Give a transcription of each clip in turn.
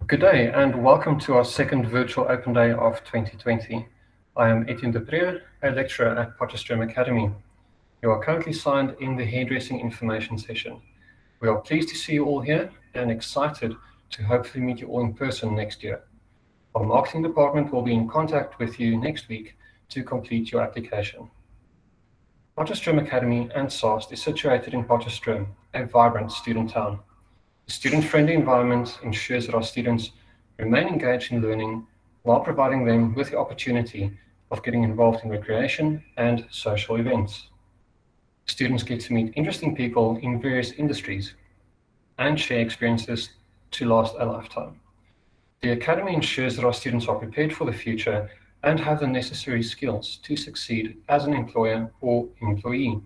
Good day and welcome to our second virtual open day of 2020. I am Etienne Depree, a lecturer at Potchefstroom Academy. You are currently signed in the hairdressing information session. We are pleased to see you all here and excited to hopefully meet you all in person next year. Our marketing department will be in contact with you next week to complete your application. Potchefstroom Academy and SARST is situated in Potchefstroom, a vibrant student town. The student-friendly environment ensures that our students remain engaged in learning while providing them with the opportunity of getting involved in recreation and social events. Students get to meet interesting people in various industries and share experiences to last a lifetime. The Academy ensures that our students are prepared for the future and have the necessary skills to succeed as an employer or employee.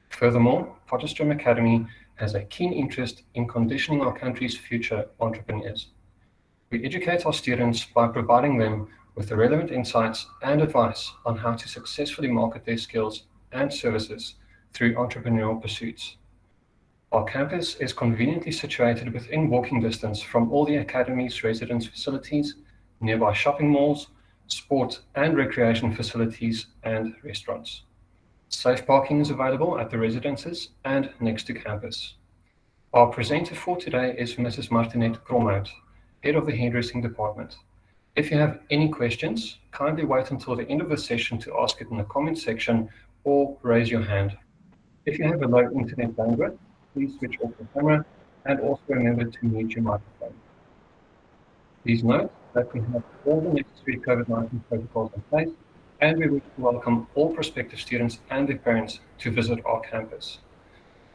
Furthermore, Potchefstroom Academy has a keen interest in conditioning our country's future entrepreneurs. We educate our students by providing them with the relevant insights and advice on how to successfully market their skills and services through entrepreneurial pursuits. Our campus is conveniently situated within walking distance from all the Academy's residence facilities, nearby shopping malls, sport and recreation facilities, and restaurants. Safe parking is available at the residences and next to campus. Our presenter for today is Mrs. Martinette Kromhout, Head of the Hairdressing Department. If you have any questions, kindly wait until the end of the session to ask it in the comment section or raise your hand. If you have a low internet bandwidth, please switch off the camera and also remember to mute your microphone. Please note that we have all the necessary COVID-19 protocols in place, and we wish to welcome all prospective students and their parents to visit our campus.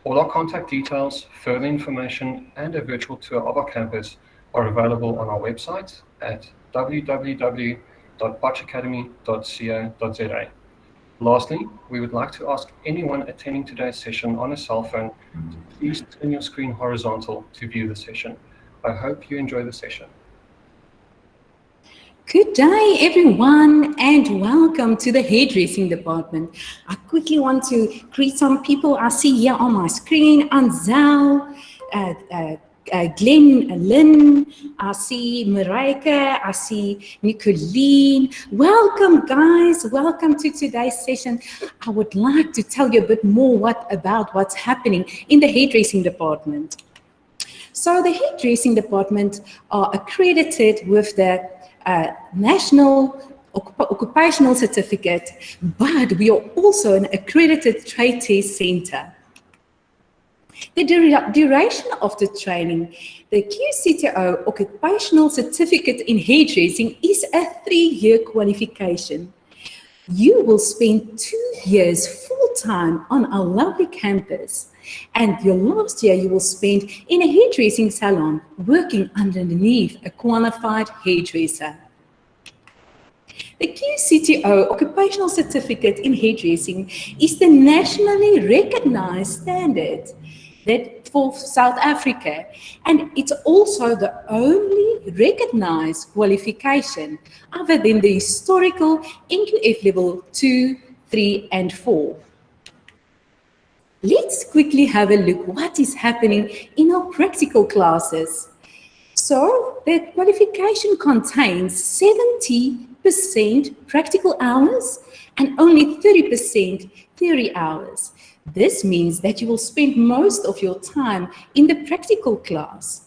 All our contact details, further information, and a virtual tour of our campus are available on our website at www.potchacademy.co.za. Lastly, we would like to ask anyone attending today's session on a cell phone to please turn your screen horizontal to view the session. I hope you enjoy the session. Good day, everyone, and welcome to the hairdressing department. I quickly want to greet some people I see here on my screen. Anzel, Glenn, Lynn, I see Mareike, I see Nicoline. Welcome, guys. Welcome to today's session. I would like to tell you a bit more about what's happening in the hairdressing department. So the hairdressing department are accredited with the National Occupational Certificate, but we are also an accredited trade test center. The duration of the training, the QCTO Occupational Certificate in Hairdressing is a 3-year qualification. You will spend 2 years full-time on our lovely campus, and your last year you will spend in a hairdressing salon working underneath a qualified hairdresser. The QCTO Occupational Certificate in Hairdressing is the nationally recognized standard for South Africa, and it's also the only recognized qualification other than the historical NQF level 2, 3, and 4. Let's quickly have a look what is happening in our practical classes. So the qualification contains 70% practical hours and only 30% theory hours. This means that you will spend most of your time in the practical class.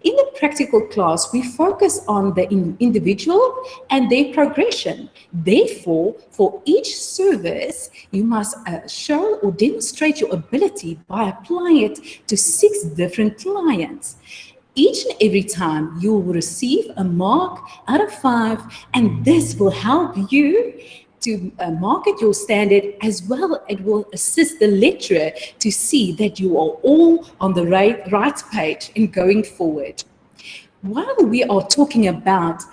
In the practical class, we focus on the individual and their progression. Therefore, for each service, you must show or demonstrate your ability by applying it to 6 different clients. Each and every time you will receive a mark out of 5, and this will help you to market your standard, as well it will assist the lecturer to see that you are all on the right page in going forward. While we are talking about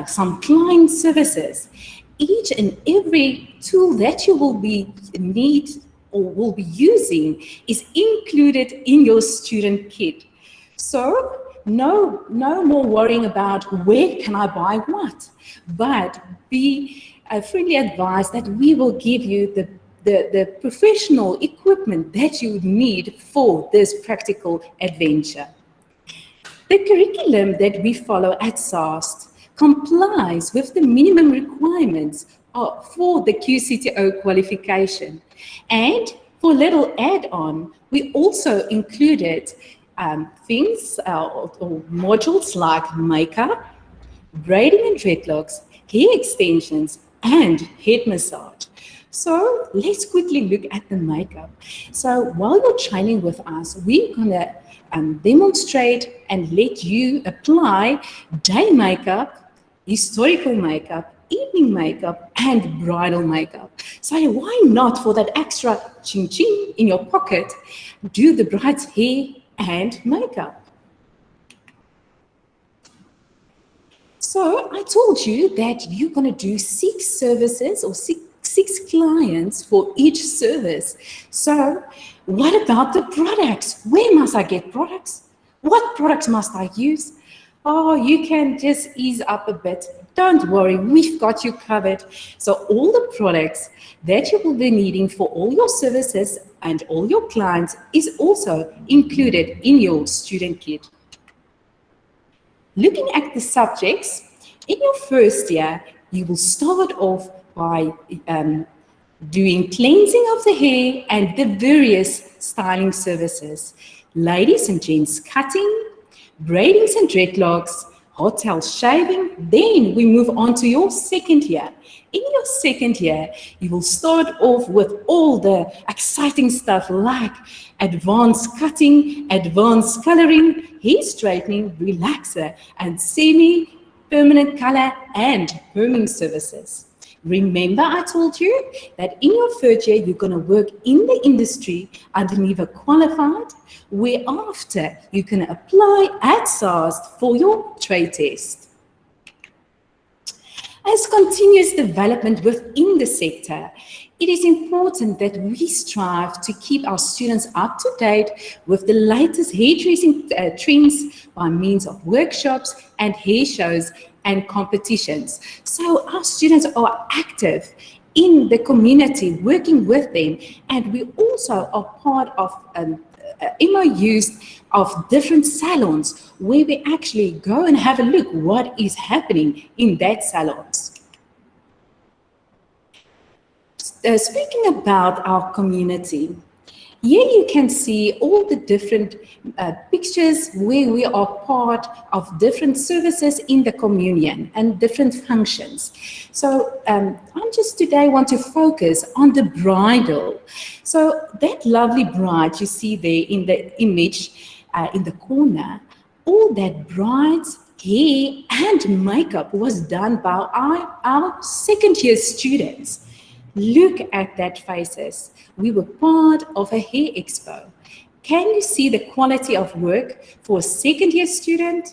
some client services, each and every tool that you will be using is included in your student kit. So no more worrying about where can I buy what, but be friendly advised that we will give you the professional equipment that you need for this practical adventure. The curriculum that we follow at SAST complies with the minimum requirements for the QCTO qualification. And for little add-on, we also included things or modules like makeup, braiding and dreadlocks, hair extensions, and head massage. So let's quickly look at the makeup. So while you're training with us, we're gonna demonstrate and let you apply day makeup, historical makeup, evening makeup, and bridal makeup. So why not, for that extra ching-ching in your pocket, do the bride's hair and makeup? So I told you that you're going to do 6 services or six clients for each service. So what about the products? Where must I get products? What products must I use? Oh, you can just ease up a bit. Don't worry, we've got you covered. So all the products that you will be needing for all your services and all your clients is also included in your student kit. Looking at the subjects, in your first year, you will start off by doing cleansing of the hair and the various styling services. Ladies and gents cutting, braidings and dreadlocks, hotel shaving. Then we move on to your second year. In your second year, you will start off with all the exciting stuff like advanced cutting, advanced coloring, hair straightening, relaxer, and semi-permanent color and perming services. Remember, I told you that in your third year, you're going to work in the industry underneath a qualified, whereafter you can apply at SAST for your trade test. As continuous development within the sector, it is important that we strive to keep our students up to date with the latest hairdressing trends by means of workshops and hair shows and competitions. So our students are active in the community, working with them, and we also are part of MOUs of different salons where we actually go and have a look what is happening in that salons. Speaking about our community, here you can see all the different pictures where we are part of different services in the communion and different functions. So I just today want to focus on the bridal. So that lovely bride you see there in the image in the corner, all that bride's hair and makeup was done by our second year students. Look at that faces. We were part of a hair expo. Can you see the quality of work for a second year student?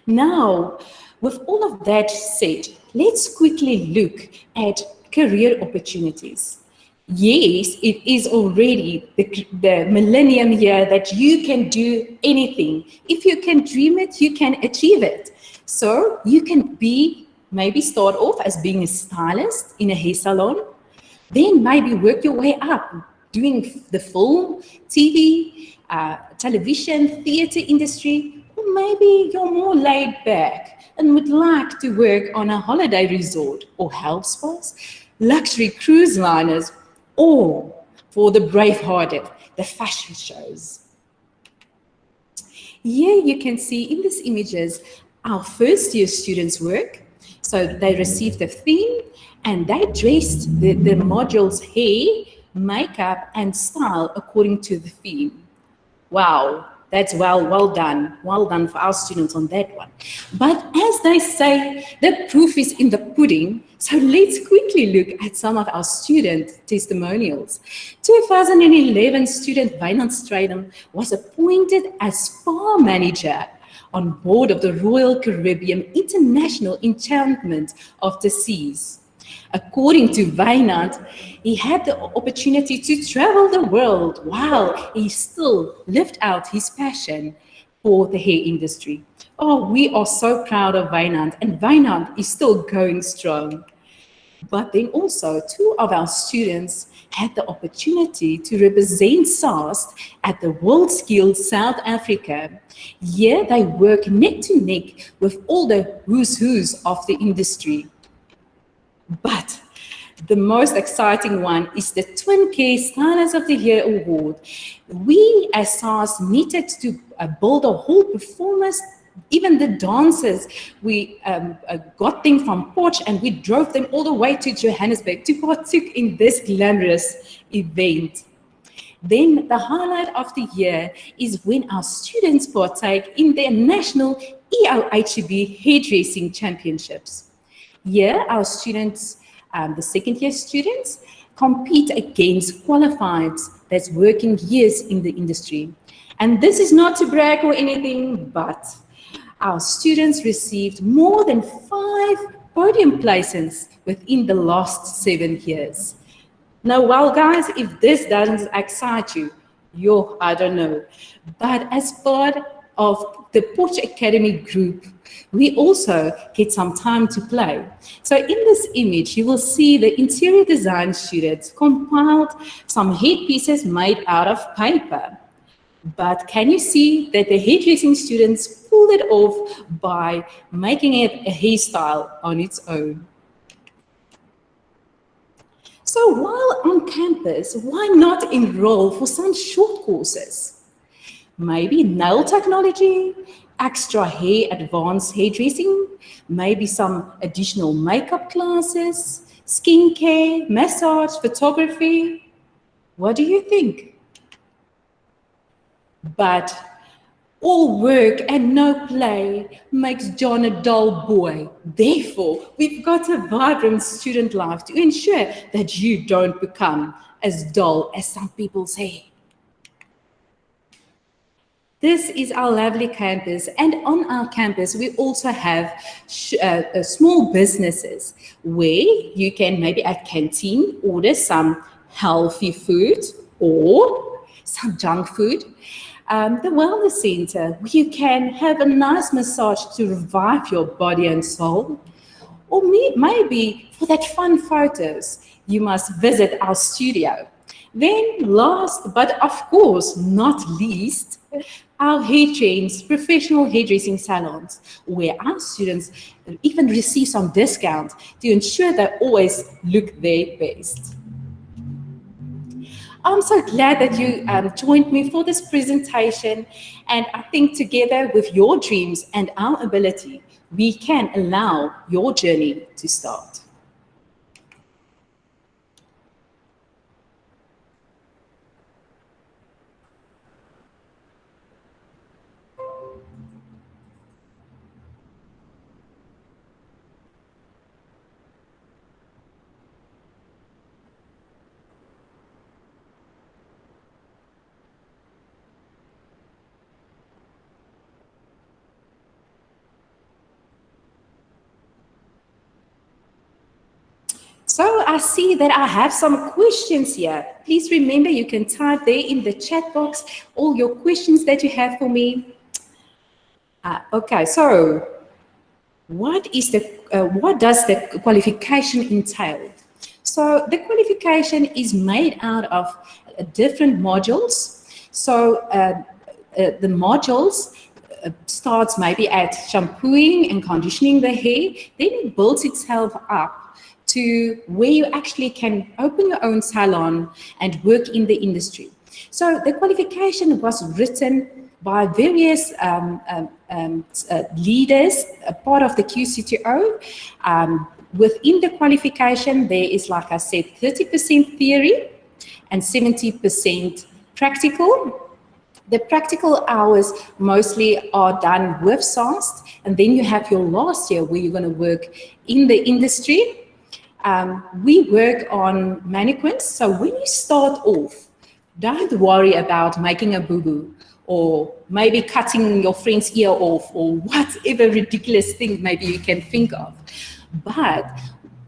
Now, with all of that said, let's quickly look at career opportunities. Yes, it is already the millennium year that you can do anything. If you can dream it, you can achieve it. So you can maybe start off as being a stylist in a hair salon, then maybe work your way up doing the film, TV, television, theater industry, or maybe you're more laid back and would like to work on a holiday resort or health spas, luxury cruise liners, or for the brave-hearted, the fashion shows. Here you can see in these images our first year students' work. So they received a theme and they dressed the module's hair, makeup, and style according to the theme. Wow, that's well done. Well done for our students on that one. But as they say, the proof is in the pudding. So let's quickly look at some of our student testimonials. 2011 student Wynand Strydom was appointed as spa manager on board of the Royal Caribbean International Enchantment of the Seas. According to Wynand, he had the opportunity to travel the world while he still lived out his passion for the hair industry. Oh, we are so proud of Wynand, and Wynand is still going strong. But then also 2 of our students had the opportunity to represent SAST at the World Skills South Africa. Here they work neck to neck with all the who's who's of the industry. But the most exciting one is the Twin Care Stylist of the Year Award. We as SARS needed to build a whole performance. Even the dancers, we got them from Potch and we drove them all the way to Johannesburg to partake in this glamorous event. Then the highlight of the year is when our students partake in their national EOHB Hairdressing Championships. Here, our students, the second-year students, compete against qualified that's working years in the industry. And this is not to brag or anything, but our students received more than 5 podium places within the last 7 years. Now, well, guys, if this doesn't excite you, I don't know. But as part of the Potch Academy group, we also get some time to play. So in this image, you will see the interior design students compiled some headpieces made out of paper. But can you see that the hairdressing students pulled it off by making it a hairstyle on its own? So while on campus, why not enroll for some short courses? Maybe nail technology, extra hair advanced hairdressing, maybe some additional makeup classes, skincare, massage, photography. What do you think? But all work and no play makes John a dull boy. Therefore, we've got a vibrant student life to ensure that you don't become as dull as some people say. This is our lovely campus, and on our campus we also have small businesses where you can maybe at canteen order some healthy food or some junk food. The wellness center where you can have a nice massage to revive your body and soul. Or maybe for that fun photos, you must visit our studio. Then last, but of course not least, our hair-trained professional hairdressing salons, where our students even receive some discount to ensure they always look their best. I'm so glad that you joined me for this presentation, and I think together with your dreams and our ability, we can allow your journey to start. So I see that I have some questions here. Please remember you can type there in the chat box all your questions that you have for me. Okay, so what does the qualification entail? So the qualification is made out of different modules. So the modules starts maybe at shampooing and conditioning the hair, then it builds itself up to where you actually can open your own salon and work in the industry. So the qualification was written by various leaders, a part of the QCTO. Within the qualification, there is, like I said, 30% theory and 70% practical. The practical hours mostly are done with SAST, and then you have your last year where you're going to work in the industry. We work on mannequins, so when you start off, don't worry about making a boo-boo or maybe cutting your friend's ear off or whatever ridiculous thing maybe you can think of. But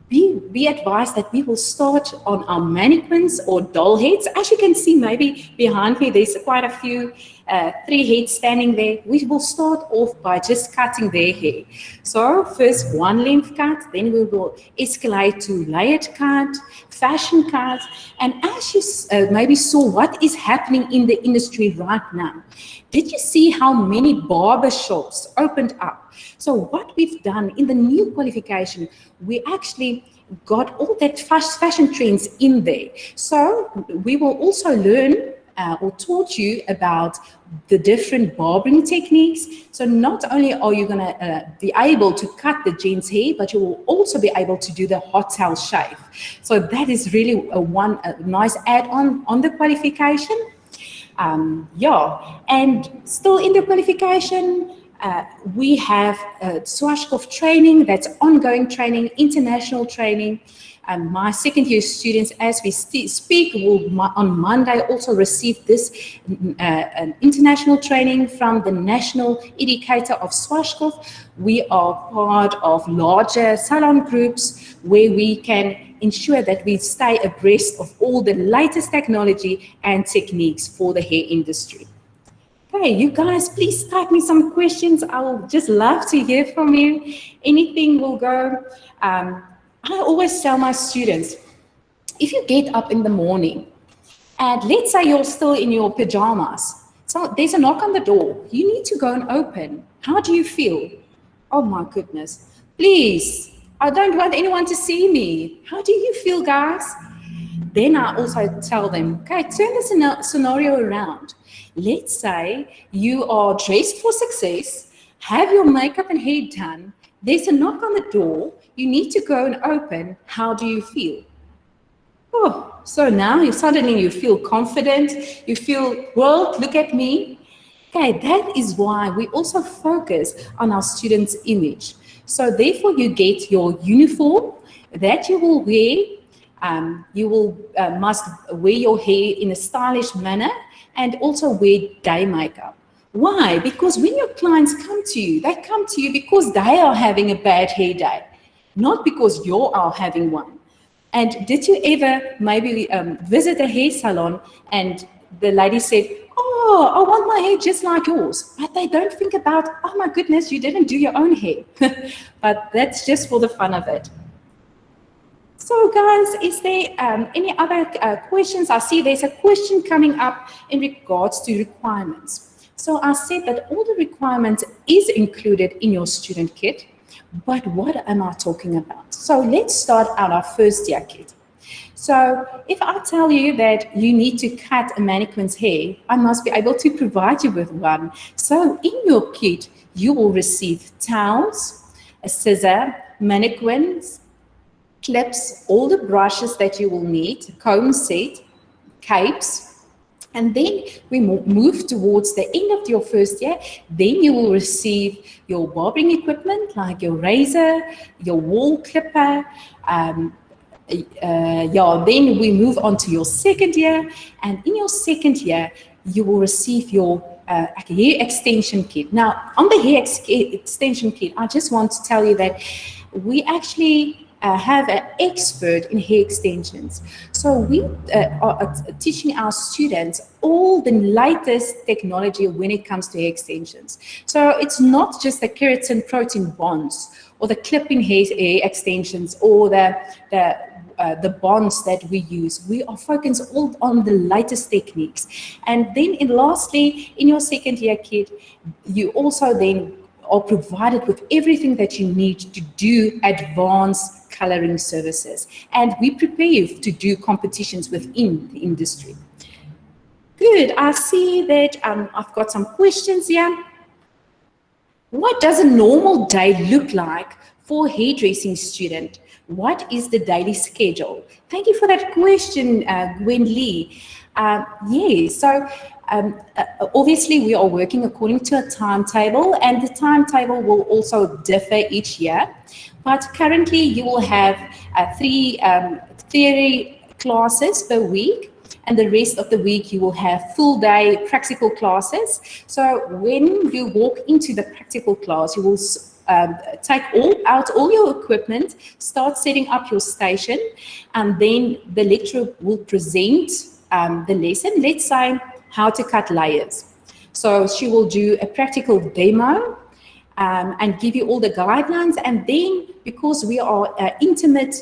be advised that we will start on our mannequins or doll heads. As you can see, maybe behind me, there's quite a few three heads standing there. We will start off by just cutting their hair. So first one length cut, then we will escalate to layered cut, fashion cut, and as you maybe saw what is happening in the industry right now, did you see how many barber shops opened up? So what we've done in the new qualification, we actually got all that fashion trends in there. So we will also learn or taught you about the different barbering techniques. So not only are you going to be able to cut the gents' hair, but you will also be able to do the hot towel shave. So that is really a nice add-on on the qualification. And still in the qualification, we have Swashkov training, that's ongoing training, international training. My second year students, as we speak, will on Monday also receive this international training from the National Educator of Swashkov. We are part of larger salon groups where we can ensure that we stay abreast of all the latest technology and techniques for the hair industry. Okay, you guys, please type me some questions. I will just love to hear from you. Anything will go. I always tell my students, if you get up in the morning and let's say you're still in your pajamas, so there's a knock on the door, you need to go and open. How do you feel? Oh my goodness, please, I don't want anyone to see me. How do you feel, guys? Then I also tell them, okay, turn the scenario around. Let's say you are dressed for success, have your makeup and hair done, there's a knock on the door, you need to go and open. How do you feel? Oh, so now suddenly you feel confident, you feel, world, look at me. Okay, that is why we also focus on our students' image. So therefore you get your uniform that you will wear. You will must wear your hair in a stylish manner and also wear day makeup. Why? Because when your clients come to you, they come to you because they are having a bad hair day, not because you are having one. And did you ever maybe visit a hair salon and the lady said, oh, I want my hair just like yours. But they don't think about, oh my goodness, you didn't do your own hair. But that's just for the fun of it. So guys, is there any other questions? I see there's a question coming up in regards to requirements. So I said that all the requirements is included in your student kit, but what am I talking about? So let's start out our first year kit. So if I tell you that you need to cut a mannequin's hair, I must be able to provide you with one. So in your kit, you will receive towels, a scissor, mannequins, clips, all the brushes that you will need, comb set, capes, and then we move towards the end of your first year. Then you will receive your barbering equipment like your razor, your wall clipper. Then we move on to your second year, and in your second year, you will receive your hair extension kit. Now, on the hair extension kit, I just want to tell you that we actually have an expert in hair extensions. So we are teaching our students all the latest technology when it comes to hair extensions. So it's not just the keratin protein bonds or the clipping hair extensions or the bonds that we use. We are focused all on the latest techniques. And then lastly, in your second year kit, you also then are provided with everything that you need to do advanced coloring services. And we prepare you to do competitions within the industry. Good, I see that I've got some questions here. What does a normal day look like for a hairdressing student? What is the daily schedule? Thank you for that question, Gwen Lee. Yes, so obviously we are working according to a timetable, and the timetable will also differ each year. But currently you will have 3 theory classes per week, and the rest of the week you will have full day practical classes. So when you walk into the practical class, you will take out all your equipment, start setting up your station, and then the lecturer will present the lesson. Let's say how to cut layers. So she will do a practical demo and give you all the guidelines. And then, because we are an intimate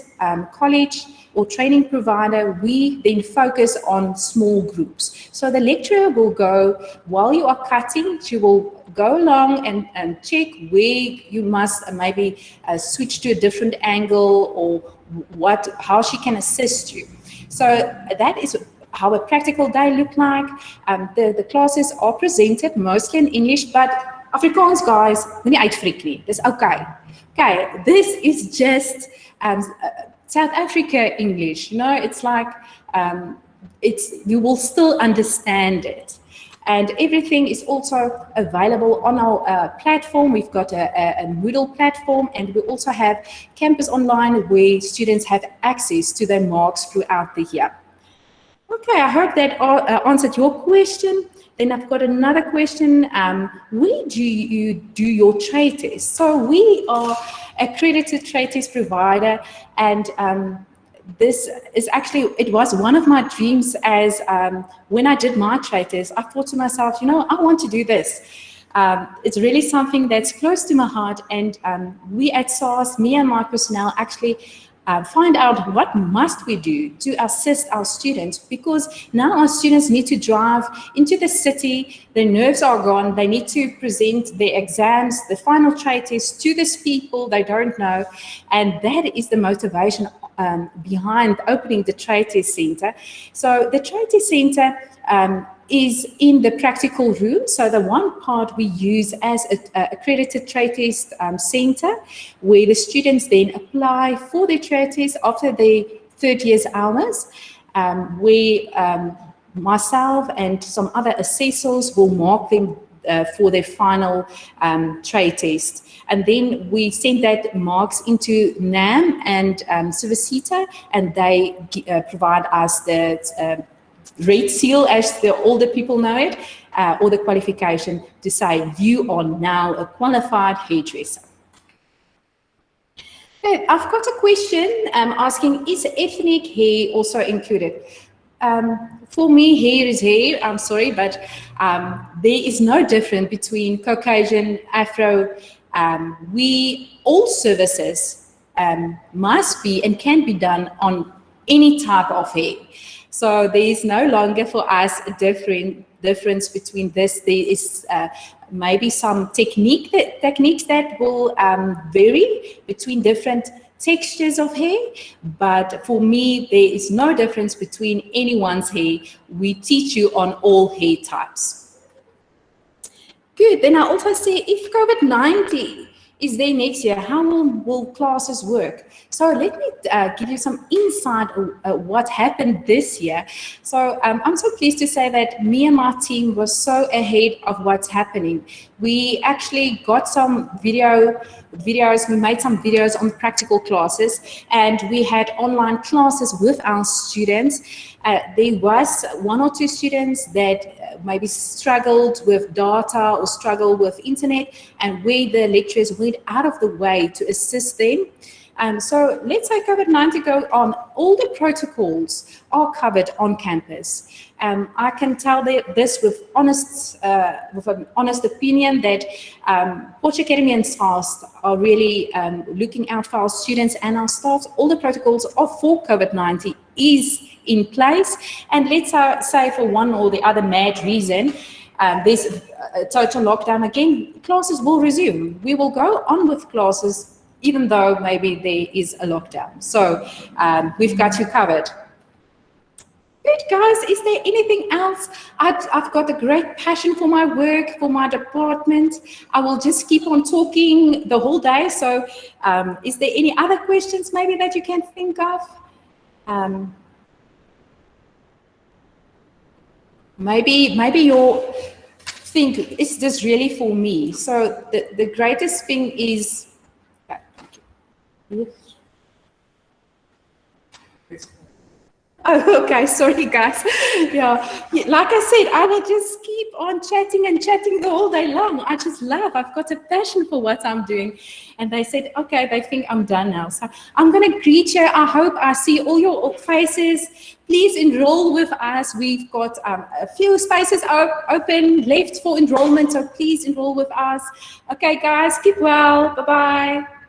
college or training provider, we then focus on small groups. So the lecturer will go, while you are cutting, she will go along and check where you must maybe switch to a different angle, or how she can assist you. So that is how a practical day look like. The classes are presented mostly in English, but Afrikaans, guys, moenie uitfriek nie. Dis okay. Okay, this is just South Africa English. You know, it's like you will still understand it. And everything is also available on our platform. We've got a Moodle platform, and we also have Campus Online, where students have access to their marks throughout the year. Okay, I hope that answered your question. Then I've got another question. Where do you do your trade test? So we are accredited trade test provider, and this is actually, it was one of my dreams as when I did my trade test, I thought to myself, you know, I want to do this. It's really something that's close to my heart, and we at SARS, me and my personnel, actually find out what must we do to assist our students, because now our students need to drive into the city, their nerves are gone, they need to present their exams, the final trade test to these people they don't know, and that is the motivation behind opening the trade test center. So the trade test center is in the practical room. So the one part we use as an accredited trade test center, where the students then apply for their trade test after their third year's hours, where myself and some other assessors will mark them for their final trade test. And then we send that marks into NAM and Civicita, and they provide us the red seal, as the older people know it, or the qualification to say you are now a qualified hairdresser. Okay, I've got a question asking, is ethnic hair also included? For me, hair is hair, I'm sorry, but there is no difference between Caucasian, Afro. All services must be and can be done on any type of hair. So there is no longer for us a difference between this. There is maybe some techniques that will vary between different textures of hair, but for me, there is no difference between anyone's hair. We teach you on all hair types. Good, then I also say, if COVID-19 is there next year, how will classes work? So let me give you some insight of what happened this year. So I'm so pleased to say that me and my team was so ahead of what's happening. We actually got some videos, we made some videos on practical classes, and we had online classes with our students. There was one or two students that maybe struggled with data or struggled with internet, and where the lecturers went out of the way to assist them. So let's say COVID-19 go on, all the protocols are covered on campus. I can tell this with an honest opinion that Porch Academy and SARS are really looking out for our students and our staff. All the protocols for COVID-19 is in place, and let's say for one or the other mad reason, there's a total lockdown again, classes will resume. We will go on with classes even though maybe there is a lockdown. So we've got you covered. Good, guys, is there anything else? I've got a great passion for my work, for my department. I will just keep on talking the whole day. So is there any other questions maybe that you can think of? Maybe you think, is this really for me? So the greatest thing is, yes. Oh, okay. Sorry, guys. Yeah. Like I said, I will just keep on chatting and chatting the whole day long. I just love, I've got a passion for what I'm doing. And they said, okay, they think I'm done now. So I'm going to greet you. I hope I see all your faces. Please enroll with us. We've got a few spaces open left for enrollment. So please enroll with us. Okay, guys, keep well. Bye-bye.